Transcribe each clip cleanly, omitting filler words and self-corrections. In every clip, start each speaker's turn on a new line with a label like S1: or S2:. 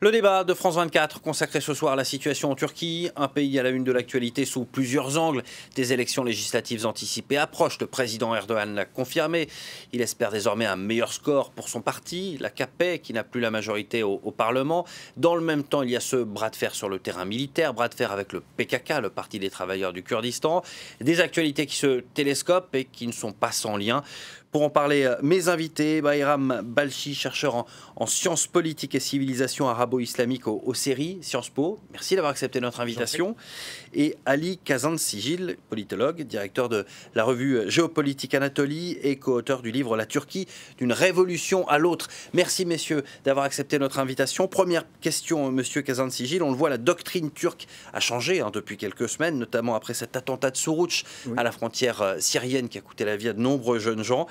S1: Le débat de France 24 consacré ce soir à la situation en Turquie, un pays à la une de l'actualité sous plusieurs angles. Des élections législatives anticipées approchent, le président Erdogan l'a confirmé. Il espère désormais un meilleur score pour son parti, l'AKP, qui n'a plus la majorité au Parlement. Dans le même temps, il y a ce bras de fer sur le terrain militaire, bras de fer avec le PKK, le Parti des travailleurs du Kurdistan. Des actualités qui se télescopent et qui ne sont pas sans lien. Pour en parler, mes invités, Bayram Balchi, chercheur en sciences politiques et civilisation arabo-islamique au CERI, Sciences Po. Merci d'avoir accepté notre invitation. Et Ali Kazansigil, politologue, directeur de la revue Géopolitique Anatolie et co-auteur du livre La Turquie, d'une révolution à l'autre. Merci messieurs d'avoir accepté notre invitation. Première question, monsieur Kazansigil. On le voit, la doctrine turque a changé depuis quelques semaines, notamment après cet attentat de Suruç à la frontière syrienne qui a coûté la vie à de nombreux jeunes gens.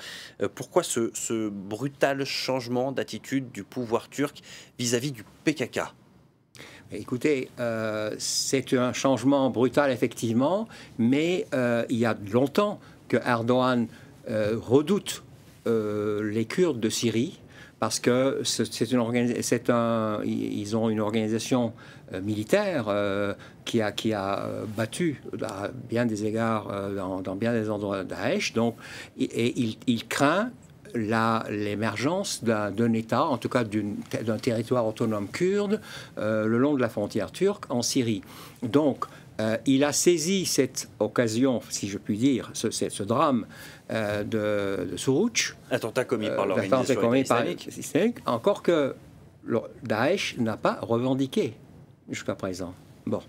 S1: Pourquoi ce brutal changement d'attitude du pouvoir turc vis-à-vis du PKK ?
S2: Écoutez, c'est un changement brutal effectivement, mais il y a longtemps que Erdogan redoute les Kurdes de Syrie, parce que ils ont une organisation militaire qui a battu à bien des égards dans bien des endroits Daesh. Donc, il craint l'émergence d'un État, en tout cas d'un territoire autonome kurde, le long de la frontière turque en Syrie. Donc, il a saisi cette occasion, si je puis dire, ce drame de Suruç.
S1: Attentat commis par l'organisation islamique.
S2: Encore que Daesh n'a pas revendiqué jusqu'à présent. Bon,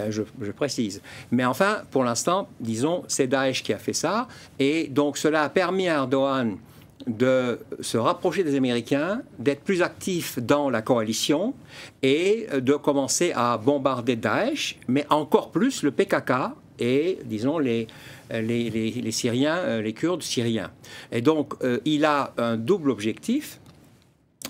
S2: je précise. Mais enfin, pour l'instant, disons, c'est Daesh qui a fait ça. Et donc, cela a permis à Erdogan de se rapprocher des Américains, d'être plus actif dans la coalition et de commencer à bombarder Daesh, mais encore plus le PKK et, disons, les Syriens, les Kurdes syriens. Et donc, il a un double objectif,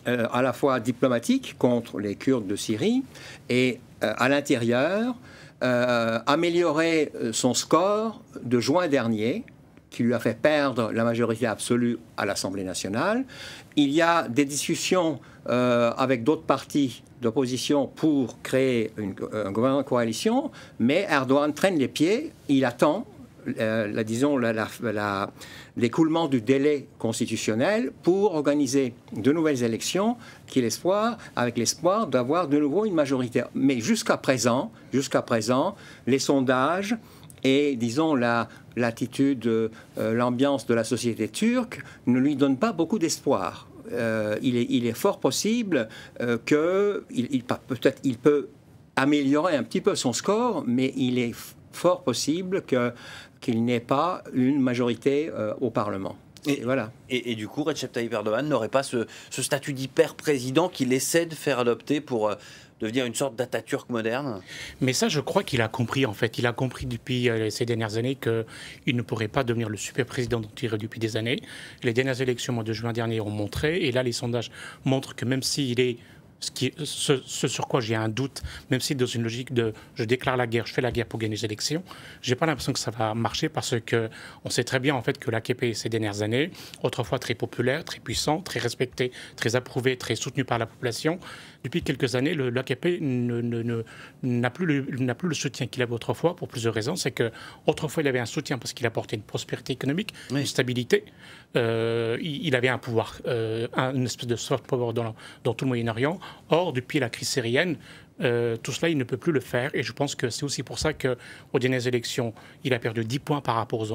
S2: à la fois diplomatique contre les Kurdes de Syrie et à l'intérieur, améliorer son score de juin dernier, qui lui a fait perdre la majorité absolue à l'Assemblée nationale. Il y a des discussions avec d'autres partis d'opposition pour créer un gouvernement de coalition, mais Erdogan traîne les pieds, il attend l'écoulement du délai constitutionnel pour organiser de nouvelles élections avec l'espoir d'avoir de nouveau une majorité. Mais jusqu'à présent, les sondages et, disons, l'attitude, l'ambiance de la société turque ne lui donne pas beaucoup d'espoir. Il est fort possible peut-être il peut améliorer un petit peu son score, mais il est fort possible qu'il n'ait pas une majorité au Parlement. Et voilà.
S1: Et du coup, Recep Tayyip Erdogan n'aurait pas ce statut d'hyper-président qu'il essaie de faire adopter pour devenir une sorte d'Atatürk moderne?
S3: Mais ça, je crois qu'il a compris, en fait. Il a compris depuis ces dernières années qu'il ne pourrait pas devenir le super président dont il rêve depuis des années. Les dernières élections, au mois de juin dernier, ont montré, et là, les sondages montrent que même s'il est ce sur quoi j'ai un doute, même si dans une logique de je déclare la guerre, je fais la guerre pour gagner les élections, j'ai pas l'impression que ça va marcher parce que on sait très bien en fait que l'AKP ces dernières années, autrefois très populaire, très puissant, très respecté, très approuvé, très soutenu par la population, depuis quelques années, l'AKP n'a plus le soutien qu'il avait autrefois pour plusieurs raisons. C'est que autrefois il avait un soutien parce qu'il apportait une prospérité économique, une stabilité. Il avait un pouvoir, une espèce de soft power dans tout le Moyen-Orient. Or, depuis la crise syrienne, tout cela, il ne peut plus le faire. Et je pense que c'est aussi pour ça qu'aux dernières élections, il a perdu 10 points par rapport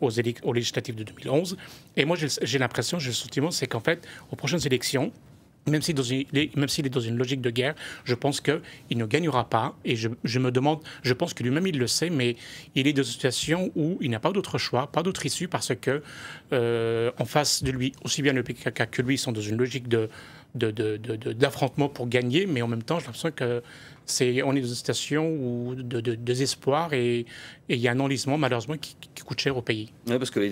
S3: aux législatives de 2011. Et moi, j'ai l'impression, j'ai le sentiment, c'est qu'en fait, aux prochaines élections, même s'il est dans une logique de guerre, je pense qu'il ne gagnera pas. Et je me demande, je pense que lui-même il le sait, mais il est dans une situation où il n'a pas d'autre choix, pas d'autre issue, parce que en face de lui, aussi bien le PKK que lui sont dans une logique d'affrontement pour gagner, mais en même temps, j'ai l'impression qu'on est dans une situation de désespoir et il y a un enlisement, malheureusement, qui coûte cher au pays.
S1: Oui, parce que les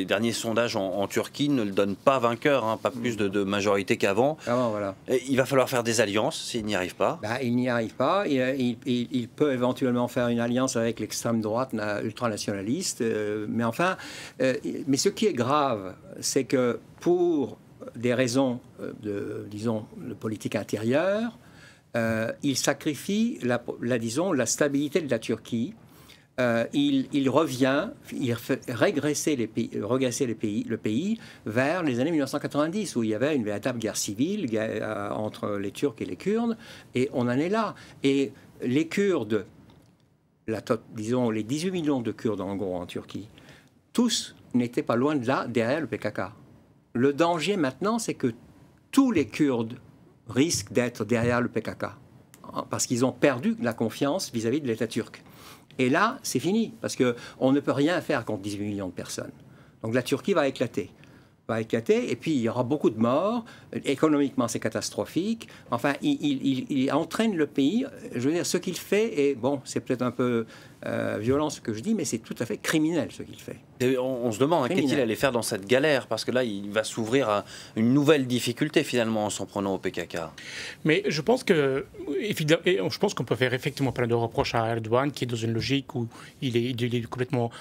S1: derniers sondages en Turquie ne le donnent pas vainqueur, pas plus de majorité qu'avant.
S2: Voilà.
S1: Il va falloir faire des alliances s'il n'y arrive pas.
S2: Il n'y arrive pas. Il peut éventuellement faire une alliance avec l'extrême droite ultranationaliste. Mais enfin, mais ce qui est grave, c'est que pour des raisons disons, de politique intérieure, il sacrifie disons, la stabilité de la Turquie. Il revient, il fait régresser le pays vers les années 1990, où il y avait une véritable guerre civile entre les Turcs et les Kurdes, et on en est là. Et les Kurdes, disons les 18 millions de Kurdes en gros en Turquie, tous n'étaient pas loin de là, derrière le PKK. Le danger maintenant, c'est que tous les Kurdes risquent d'être derrière le PKK, parce qu'ils ont perdu la confiance vis-à-vis de l'État turc. Et là, c'est fini, parce qu'on ne peut rien faire contre 18 millions de personnes. Donc la Turquie va éclater. Et puis il y aura beaucoup de morts. Économiquement, c'est catastrophique. Enfin, il entraîne le pays. Je veux dire, ce qu'il fait, et bon, c'est peut-être un peu violent ce que je dis, mais c'est tout à fait criminel ce qu'il fait.
S1: Et on se demande qu'est-ce qu'il allait faire dans cette galère, parce que là, il va s'ouvrir à une nouvelle difficulté finalement en s'en prenant au PKK.
S3: Mais je pense qu'on peut faire effectivement plein de reproches à Erdogan, qui est dans une logique où il est complètement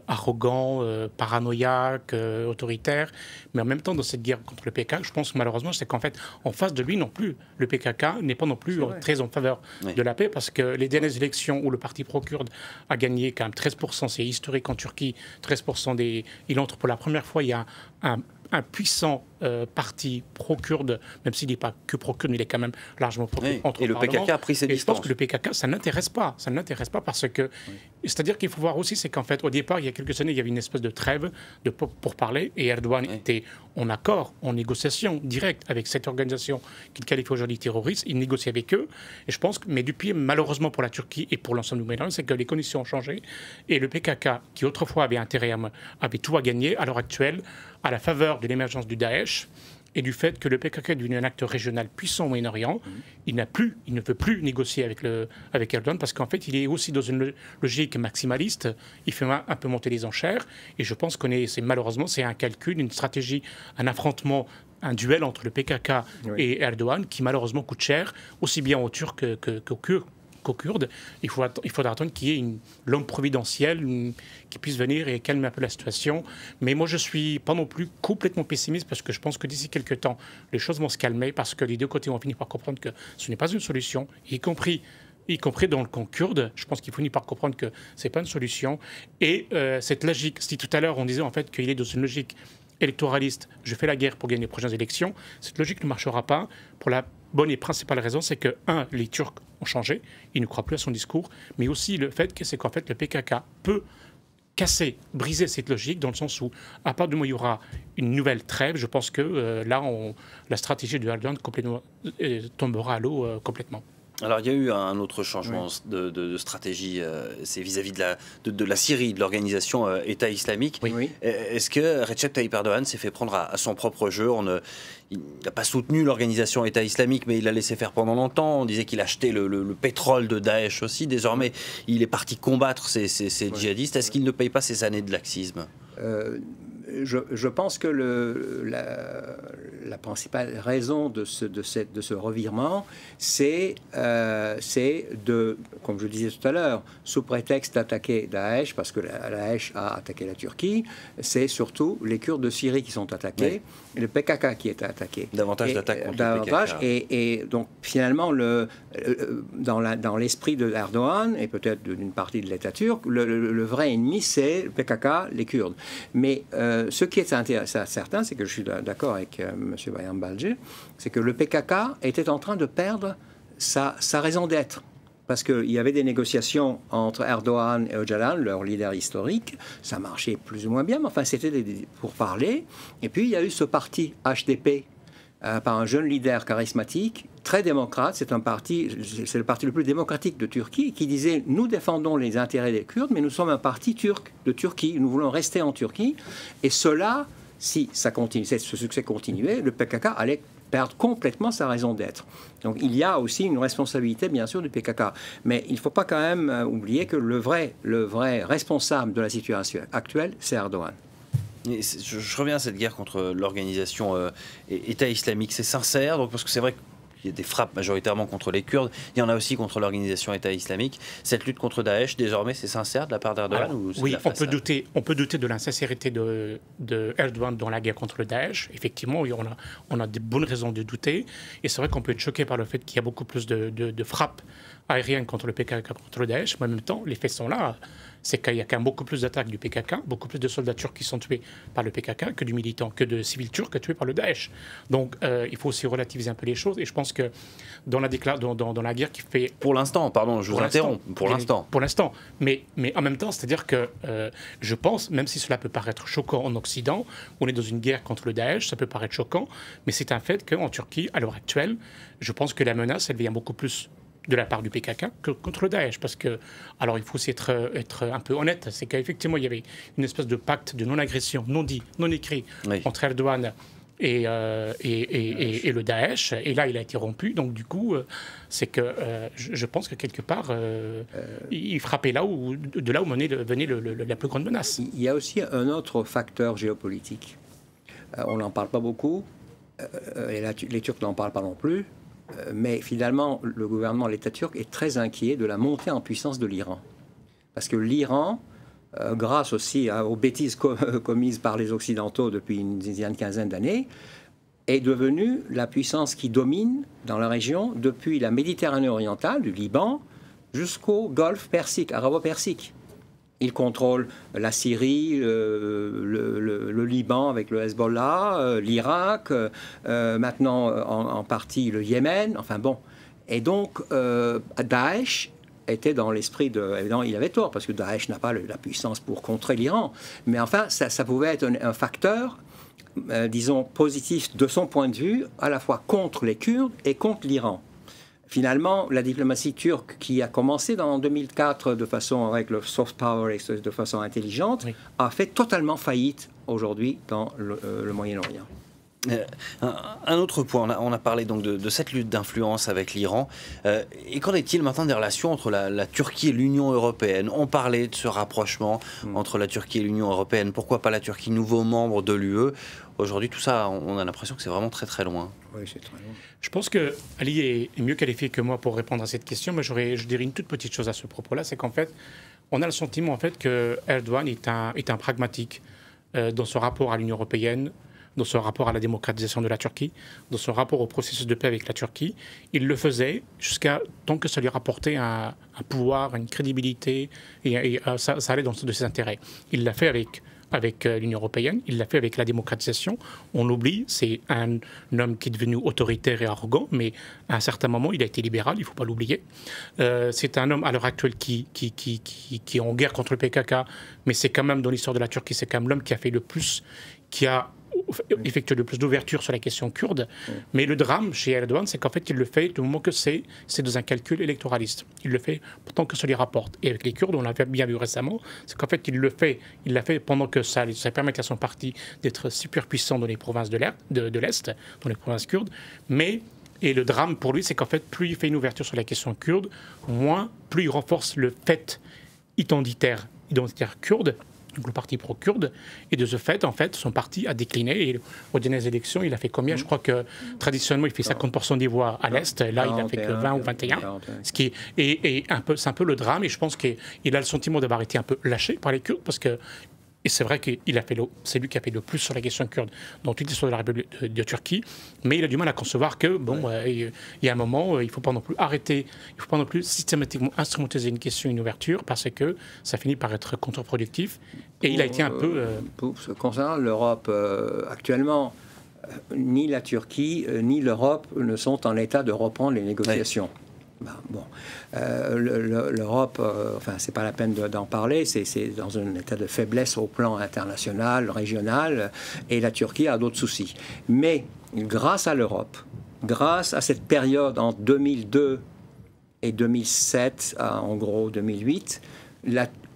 S3: arrogant, paranoïaque, autoritaire. Mais en même temps, dans cette guerre contre le PKK, je pense que malheureusement, c'est qu'en fait, en face de lui non plus, le PKK n'est pas non plus très en faveur de la paix, parce que les dernières élections où le parti pro-kurde a gagné quand même 13%, c'est historique en Turquie, 13%. Il entre pour la première fois, il y a un puissant parti pro-kurde, même s'il n'est pas que pro-kurde, mais il est quand même largement pro-kurde.
S1: Et le PKK a pris ses distances.
S3: Je pense que le PKK, ça n'intéresse pas. Ça n'intéresse pas parce que... C'est-à-dire qu'il faut voir aussi, c'est qu'en fait, au départ, il y a quelques années, il y avait une espèce de trêve pour parler, et Erdogan était en accord, en négociation directe avec cette organisation qu'il qualifie aujourd'hui terroriste. Il négocie avec eux. Et je pense que, mais depuis, malheureusement pour la Turquie et pour l'ensemble du Moyen-Orient, c'est que les conditions ont changé. Et le PKK, qui autrefois avait intérêt avait tout à gagner, à l'heure actuelle, à la faveur de l'émergence du Daesh et du fait que le PKK est devenu un acteur régional puissant au Moyen-Orient, il ne peut plus négocier avec Erdogan, parce qu'en fait, il est aussi dans une logique maximaliste. Il fait un peu monter les enchères. Et je pense malheureusement, c'est un calcul, une stratégie, un affrontement, un duel entre le PKK et Erdogan qui malheureusement coûte cher, aussi bien aux Turcs qu'aux Kurdes. Il faudra attendre qu'il y ait l'homme providentiel qui puisse venir et calmer un peu la situation. Mais moi, je ne suis pas non plus complètement pessimiste, parce que je pense que d'ici quelques temps, les choses vont se calmer, parce que les deux côtés vont finir par comprendre que ce n'est pas une solution, y compris dans le camp kurde. Je pense qu'il finit par comprendre que ce n'est pas une solution. Et cette logique, si tout à l'heure on disait en fait qu'il est dans une logique électoraliste, je fais la guerre pour gagner les prochaines élections, cette logique ne marchera pas pour la bonne et principale raison, c'est que, les Turcs ont changé, ils ne croient plus à son discours, mais aussi le fait que c'est qu'en fait le PKK peut briser cette logique, dans le sens où, à part du moment où il y aura une nouvelle trêve, je pense que la stratégie de Erdogan tombera à l'eau complètement.
S1: Alors, il y a eu un autre changement de stratégie, c'est vis-à-vis de la Syrie, de l'organisation État islamique. Est-ce que Recep Tayyip Erdogan s'est fait prendre à son propre jeu? Il n'a pas soutenu l'organisation État islamique, mais il l'a laissé faire pendant longtemps. On disait qu'il achetait le pétrole de Daesh aussi. Désormais, il est parti combattre ces djihadistes. Est-ce qu'il ne paye pas ces années de laxisme?
S2: Je pense que la principale raison de ce revirement, c'est comme je le disais tout à l'heure, sous prétexte d'attaquer Daesh, parce que Daesh a attaqué la Turquie, c'est surtout les Kurdes de Syrie qui sont attaqués, et le PKK qui est attaqué.
S1: Davantage d'attaques contre le PKK.
S2: Et donc finalement, dans l'esprit de Erdogan, et peut-être d'une partie de l'État turc, le vrai ennemi, c'est le PKK, les Kurdes. Mais ce qui est certain, c'est que je suis d'accord avec M. Bayram Balcı, c'est que le PKK était en train de perdre sa raison d'être. Parce qu'il y avait des négociations entre Erdogan et Öcalan, leur leader historique. Ça marchait plus ou moins bien, mais enfin, c'était pour parler. Et puis, il y a eu ce parti HDP, par un jeune leader charismatique, très démocrate. C'est le parti le plus démocratique de Turquie, qui disait: nous défendons les intérêts des Kurdes, mais nous sommes un parti turc de Turquie. Nous voulons rester en Turquie. Et cela, si ce succès continuait, le PKK allait perdre complètement sa raison d'être. Donc il y a aussi une responsabilité, bien sûr, du PKK. Mais il ne faut pas quand même oublier que le vrai responsable de la situation actuelle, c'est Erdogan.
S1: Je reviens à cette guerre contre l'organisation État islamique. C'est sincère, donc, parce que c'est vrai il y a des frappes majoritairement contre les Kurdes, il y en a aussi contre l'organisation État islamique. Cette lutte contre Daesh, désormais, c'est sincère de la part d'Erdogan ou
S3: oui, on peut douter de l'insincérité de Erdogan dans la guerre contre le Daesh. Effectivement, oui, on a de bonnes raisons de douter. Et c'est vrai qu'on peut être choqué par le fait qu'il y a beaucoup plus de frappes aériennes contre le PKK, contre le Daesh. Mais en même temps, les faits sont là. C'est qu'il y a quand même beaucoup plus d'attaques du PKK, beaucoup plus de soldats turcs qui sont tués par le PKK que de civils turcs tués par le Daesh. Donc il faut aussi relativiser un peu les choses. Et je pense que dans la guerre qui fait...
S1: Pour l'instant, pardon, je vous interromps. Pour l'instant.
S3: Pour l'instant. Mais en même temps, c'est-à-dire que je pense, même si cela peut paraître choquant en Occident, on est dans une guerre contre le Daesh, ça peut paraître choquant, mais c'est un fait qu'en Turquie, à l'heure actuelle, je pense que la menace, elle vient beaucoup plus de la part du PKK que contre le Daesh. Parce que, alors il faut aussi être un peu honnête, c'est qu'effectivement il y avait une espèce de pacte de non-agression, non dit, non écrit, entre Erdogan et le Daesh, et là il a été rompu, donc du coup c'est que je pense que quelque part il frappait de là où venait la plus grande menace.
S2: Il y a aussi un autre facteur géopolitique. On n'en parle pas beaucoup, et les Turcs n'en parlent pas non plus. Mais finalement, le gouvernement, l'État turc, est très inquiet de la montée en puissance de l'Iran. Parce que l'Iran, grâce aussi aux bêtises commises par les Occidentaux depuis une quinzaine d'années, est devenue la puissance qui domine dans la région depuis la Méditerranée orientale, du Liban, jusqu'au Golfe Persique, arabo-persique. Il contrôle la Syrie, le Liban avec le Hezbollah, l'Irak, maintenant en partie le Yémen, enfin bon. Et donc, Daesh était dans l'esprit de... Évidemment, il avait tort, parce que Daesh n'a pas la puissance pour contrer l'Iran. Mais enfin, ça pouvait être un facteur, disons, positif de son point de vue, à la fois contre les Kurdes et contre l'Iran. Finalement, la diplomatie turque, qui a commencé en 2004 de façon avec le soft power et de façon intelligente, a fait totalement faillite aujourd'hui dans le Moyen-Orient.
S1: Un autre point, on a parlé donc de cette lutte d'influence avec l'Iran. Et qu'en est-il maintenant des relations entre la Turquie et l'Union européenne? On parlait de ce rapprochement entre la Turquie et l'Union européenne. Pourquoi pas la Turquie, nouveau membre de l'UE? Aujourd'hui, tout ça, on a l'impression que c'est vraiment très très loin.
S2: Oui, c'est très loin.
S3: Je pense que Ali est mieux qualifié que moi pour répondre à cette question, mais je dirais une toute petite chose à ce propos-là, c'est qu'en fait, on a le sentiment en fait que Erdogan est un pragmatique dans son rapport à l'Union européenne, dans son rapport à la démocratisation de la Turquie, dans son rapport au processus de paix avec la Turquie. Il le faisait jusqu'à tant que ça lui rapportait un pouvoir, une crédibilité, et ça allait dans le sens de ses intérêts. Il l'a fait avec l'Union européenne, il l'a fait avec la démocratisation. On l'oublie, c'est un homme qui est devenu autoritaire et arrogant, mais à un certain moment, il a été libéral, il ne faut pas l'oublier. C'est un homme à l'heure actuelle qui est en guerre contre le PKK, mais c'est quand même, dans l'histoire de la Turquie, c'est quand même l'homme qui a fait le plus, qui a effectué le plus d'ouverture sur la question kurde. Mais le drame chez Erdogan, c'est qu'en fait, il le fait du moment que c'est dans un calcul électoraliste. Il le fait tant que ça lui rapporte. Et avec les Kurdes, on l'a bien vu récemment, c'est qu'en fait, il l'a fait pendant que ça permet à son parti d'être super puissant dans les provinces de l'Est, dans les provinces kurdes. Et le drame pour lui, c'est qu'en fait, plus il fait une ouverture sur la question kurde, plus il renforce le fait identitaire kurde, donc le parti pro-kurde, et de ce fait, en fait, son parti a décliné, et aux dernières élections, il a fait combien? Je crois que, traditionnellement, il fait 50% des voix à l'Est, là, il n'a fait que 20 ou 21, ce qui est c'est un peu le drame, et je pense qu'il a le sentiment d'avoir été un peu lâché par les Kurdes, parce que, et c'est vrai que c'est lui qui a fait le plus sur la question kurde dans toute l'histoire de la République de Turquie, mais il a du mal à concevoir que, il y a un moment, il ne faut pas non plus arrêter, il ne faut pas non plus systématiquement instrumentaliser une question, une ouverture, parce que ça finit par être contre-productif. Et il a été un peu...
S2: Concernant l'Europe, actuellement, ni la Turquie, ni l'Europe ne sont en état de reprendre les négociations. L'Europe, enfin, c'est pas la peine d'en parler, c'est dans un état de faiblesse au plan international, régional, et la Turquie a d'autres soucis. Mais grâce à l'Europe, grâce à cette période entre 2002 et 2007, en gros 2008,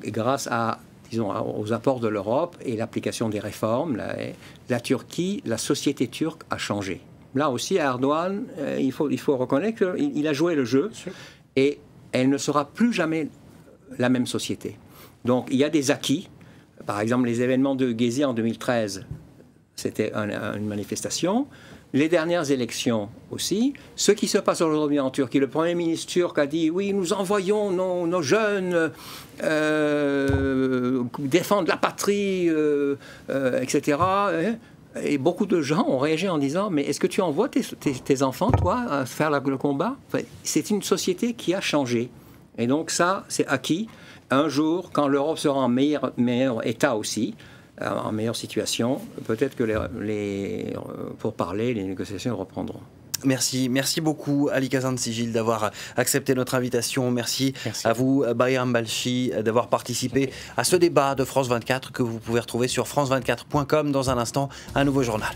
S2: grâce à aux apports de l'Europe et l'application des réformes, la Turquie, la société turque a changé. Là aussi, Erdogan, il faut reconnaître qu'il a joué le jeu et elle ne sera plus jamais la même société. Donc, il y a des acquis. Par exemple, les événements de Gezi en 2013, c'était une manifestation. les dernières élections aussi, ce qui se passe aujourd'hui en Turquie, le Premier ministre turc a dit oui, nous envoyons nos jeunes défendre la patrie, etc. Et beaucoup de gens ont réagi en disant mais est-ce que tu envoies tes enfants, toi, à faire le combat? Enfin, c'est une société qui a changé. Et donc ça, c'est acquis. Un jour, quand l'Europe sera en meilleur état aussi, en meilleure situation, peut-être que pour parler, les négociations reprendront.
S1: Merci beaucoup Ali Kazan Sigil d'avoir accepté notre invitation. Merci à vous Bayram Balchi d'avoir participé à ce débat de France 24 que vous pouvez retrouver sur france24.com. Dans un instant, un nouveau journal.